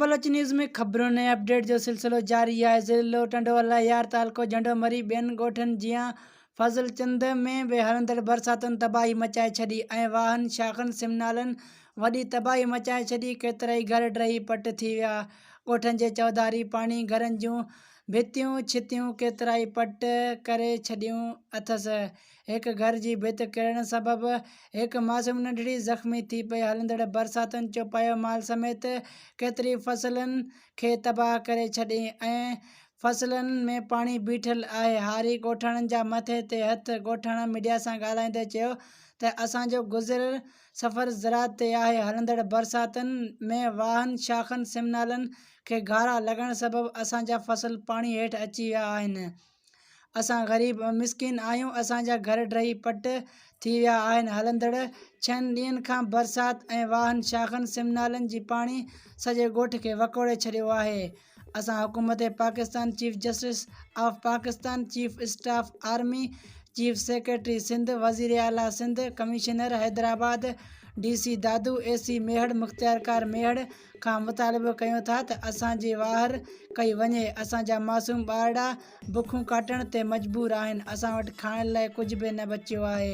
Baloch news में खबरों ने अपडेट जो सिलसिलो जारी है। ज़िलो टंडोला यार तालको झंडो मरी बेन गोठन जिया फजल चंद में बे हलंदड़ बरसातन तबाही मचाए छड़ी ऐं वाहन शाखन सिमनालन वडी तबाही मचाए छड़ी। केतराई घर ड्रही पट थी विया। गोठन जे चौधारी पानी घरन जूं भितियूं छितियूं केतराई पट करे छड़ियूं अथस। एक घर जी भित किरण सबब एक मासूम नंढड़ी जख्मी थी पई। हलंदड़ बरसातन चो पयो माल समेत केतरी फसलन के तबाह करे छड़ी ऐं फसलन में पानी बीठल आहे। हारी गोठाणन जा मथे ते हथ। गोठाणा मीडिया सां ॻाल्हाईंदे चयो त असांजो गुज़िरियल सफ़र ज़रात ते आहे। हलंदड़ बरसातन में वाहन शाखन सिमनालन के घारा लॻण सबब असांजा फसल पाणी हेठि अची विया आहिनि। असां ग़रीब मिसकिन आहियूं। असांजा घर ड्रही पट थी विया आहिनि। हलंदड़ 6 ॾींहंनि खां बरसात ऐं वाहन शाखन सिमनालन जी पाणी सॼे ॻोठ खे वकोड़े छॾियो आहे। असां हुकूमत Pakistan, chief justice of Pakistan, chief staff army, chief secretary Sindh, वज़ीर आला Sindh, commissioner Hyderabad, DC Dadu, AC Mehar मुख्तियारकार मेहड़ खां मुतालबो कयूं था त असांजी वाहर कई वञे। असांजा मासूम ॿारड़ा बुखूं काटण ते मजबूर आहिनि। असां वटि खाइण लाइ कुझु बि न बचियो आहे।